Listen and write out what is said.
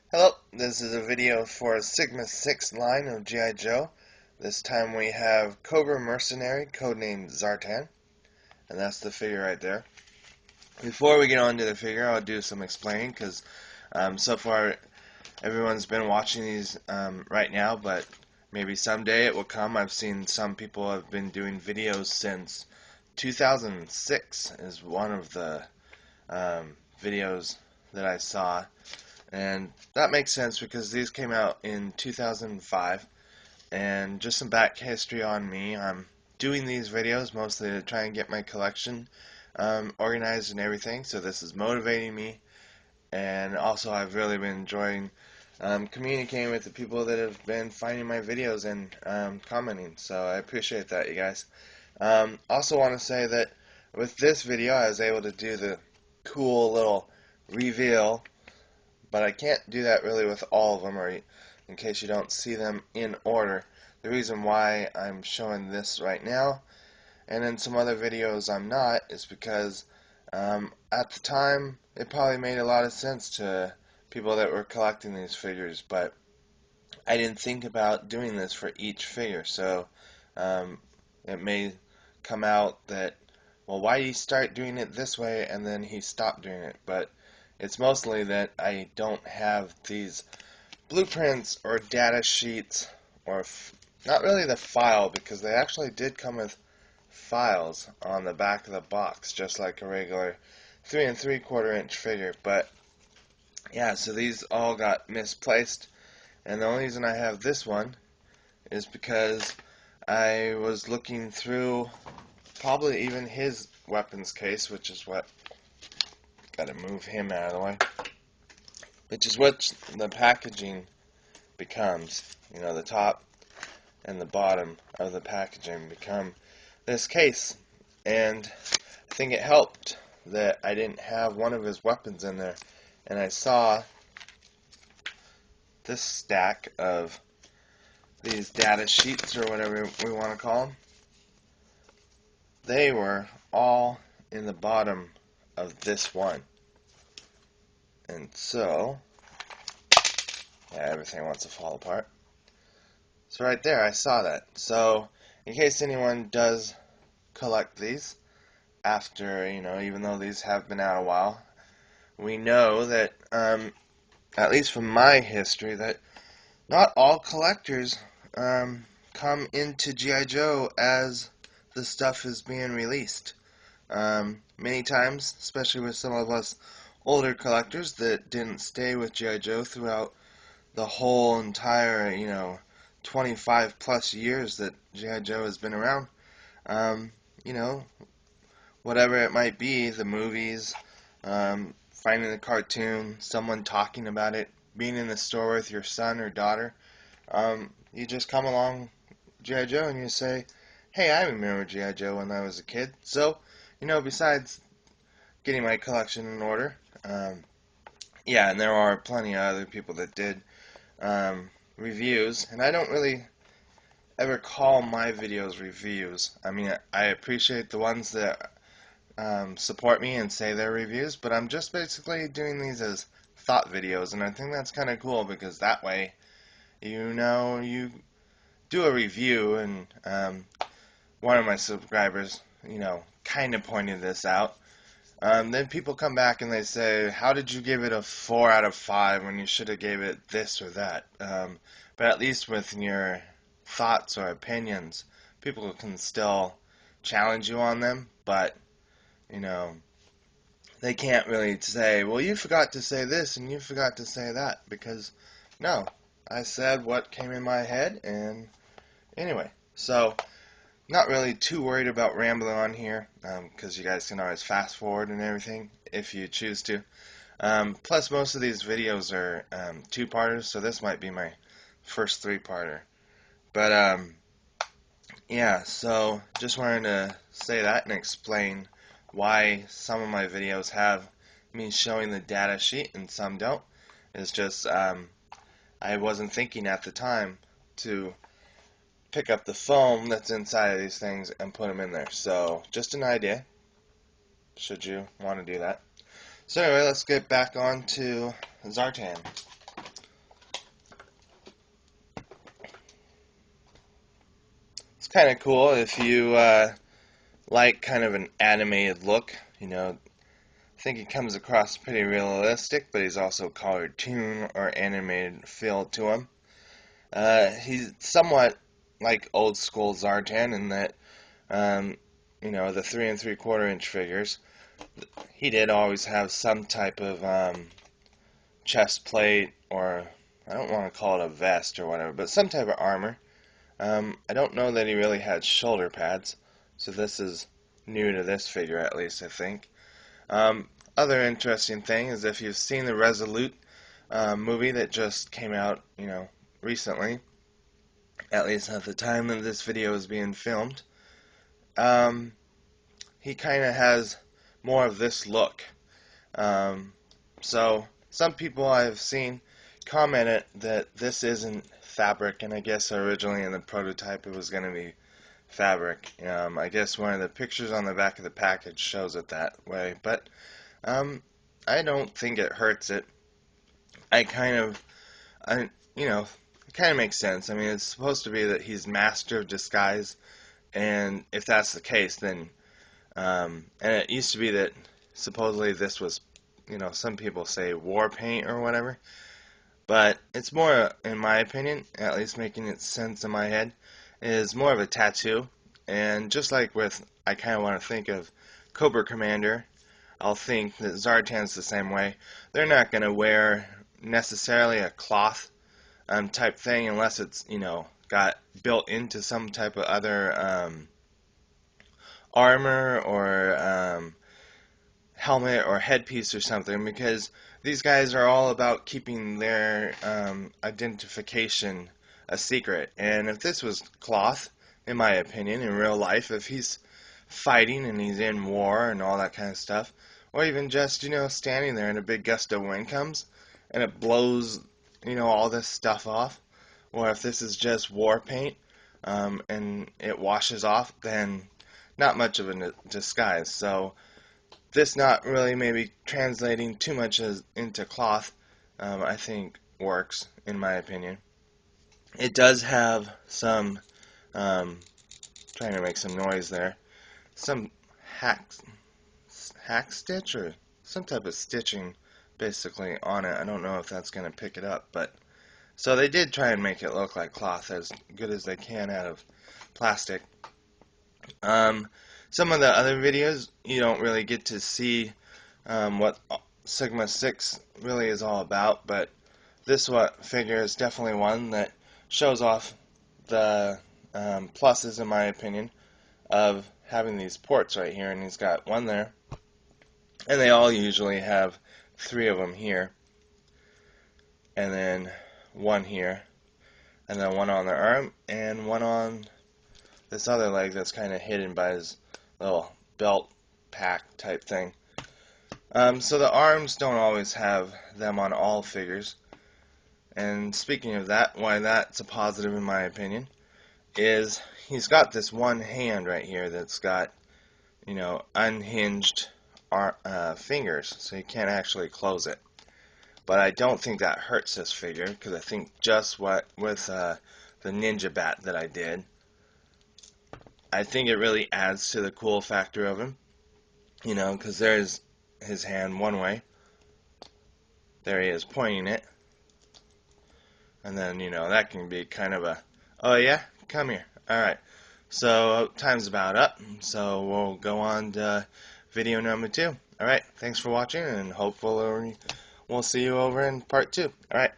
Hello, this is a video for Sigma 6 line of G.I. Joe. This time we have Cobra Mercenary, codenamed Zartan, and that's the figure right there. Before we get on to the figure, I'll do some explaining, because so far everyone's been watching these right now, but maybe someday it will come. I've seen some people have been doing videos since 2006 is one of the videos that I saw. And that makes sense because these came out in 2005. And just some back history on me. I'm doing these videos mostly to try and get my collection organized and everything. So this is motivating me. And also I've really been enjoying communicating with the people that have been finding my videos and commenting. So I appreciate that, you guys. Also want to say that with this video I was able to do the cool little reveal, but I can't do that really with all of them, or in case you don't see them in order. The reason why I'm showing this right now, and in some other videos I'm not, is because at the time it probably made a lot of sense to people that were collecting these figures, but I didn't think about doing this for each figure, so it may come out that, well, why did he start doing it this way and then he stopped doing it? But it's mostly that I don't have these blueprints or data sheets, or not really the file, because they actually did come with files on the back of the box, just like a regular 3 3/4 inch figure. But yeah, so these all got misplaced, and the only reason I have this one is because I was looking through probably even his weapons case, which is what, gotta move him out of the way, which is what the packaging becomes. You know, the top and the bottom of the packaging become this case. And I think it helped that I didn't have one of his weapons in there. And I saw this stack of these data sheets, or whatever we want to call them. They were all in the bottom of this one. And so, yeah, everything wants to fall apart. So right there, I saw that. So, in case anyone does collect these after, even though these have been out a while, we know that, at least from my history, that not all collectors come into G.I. Joe as the stuff is being released. Many times, especially with some of us older collectors that didn't stay with G.I. Joe throughout the whole entire, 25 plus years that G.I. Joe has been around, um, you know, whatever it might be, the movies, finding the cartoon, someone talking about it, being in the store with your son or daughter, you just come along G.I. Joe and you say, hey, I remember G.I. Joe when I was a kid. So, besides getting my collection in order, yeah, and there are plenty of other people that did reviews, and I don't really ever call my videos reviews. I mean, I appreciate the ones that support me and say they're reviews, but I'm just basically doing these as thought videos, and I think that's kind of cool because that way, you do a review, and one of my subscribers, kind of pointed this out. Then people come back and they say, how did you give it a 4 out of 5 when you should have gave it this or that? But at least with your thoughts or opinions, people can still challenge you on them, but, you know, they can't really say, well, you forgot to say this and you forgot to say that, because, no, I said what came in my head, and anyway, so not really too worried about rambling on here, because you guys can always fast forward and everything if you choose to. Plus, most of these videos are two-parters, so this might be my first three-parter. But, yeah, so just wanted to say that and explain why some of my videos have me showing the data sheet and some don't. It's just I wasn't thinking at the time to pick up the foam that's inside of these things and put them in there. So, just an idea, should you want to do that. So anyway, let's get back on to Zartan. kind of cool if you like kind of an animated look. I think he comes across pretty realistic, but he's also cartoon or animated feel to him. He's somewhat like old school Zartan in that, um, the 3 3/4 inch figures. He did always have some type of chest plate, or I don't want to call it a vest or whatever, but some type of armor. I don't know that he really had shoulder pads, so this is new to this figure at least, I think. Other interesting thing is if you've seen the Resolute movie that just came out, recently, at least at the time that this video is being filmed, um, he kind of has more of this look. So some people I've seen commented that this isn't fabric, and I guess originally in the prototype it was going to be fabric. I guess one of the pictures on the back of the package shows it that way, but I don't think it hurts it. I kind of, I, it kind of makes sense. I mean, it's supposed to be that he's master of disguise, and if that's the case, then, and it used to be that supposedly this was, some people say war paint or whatever, but it's more, in my opinion, at least making it sense in my head, is more of a tattoo. And just like with, I kind of want to think of Cobra Commander, I'll think that Zartan's the same way. They're not going to wear necessarily a cloth type thing unless it's, got built into some type of other armor or helmet or headpiece or something, because these guys are all about keeping their identification a secret. And if this was cloth, in my opinion, in real life, if he's fighting and he's in war and all that kind of stuff, or even just, standing there and a big gust of wind comes and it blows, all this stuff off, or if this is just war paint and it washes off, then not much of a disguise. So this not really maybe translating too much into cloth, I think works, in my opinion. It does have some, trying to make some noise there, some hack stitch or some type of stitching basically on it. I don't know if that's going to pick it up, but so they did try and make it look like cloth as good as they can out of plastic. Some of the other videos you don't really get to see what Sigma 6 really is all about, but this figure is definitely one that shows off the pluses, in my opinion, of having these ports right here, and he's got one there, and they all usually have 3 of them here, and then one here, and then one on the arm, and one on this other leg that's kind of hidden by his little belt pack type thing. So the arms don't always have them on all figures. And speaking of that, why that's a positive in my opinion, is he's got this one hand right here that's got, unhinged fingers, so you can't actually close it. But I don't think that hurts this figure, because I think just with the ninja bat that I did, I think it really adds to the cool factor of him, because there's his hand one way, there he is pointing it, and then, that can be kind of a, oh yeah, come here, alright. So, time's about up, so we'll go on to video number 2. Alright, thanks for watching, and hopefully we'll see you over in part 2. Alright.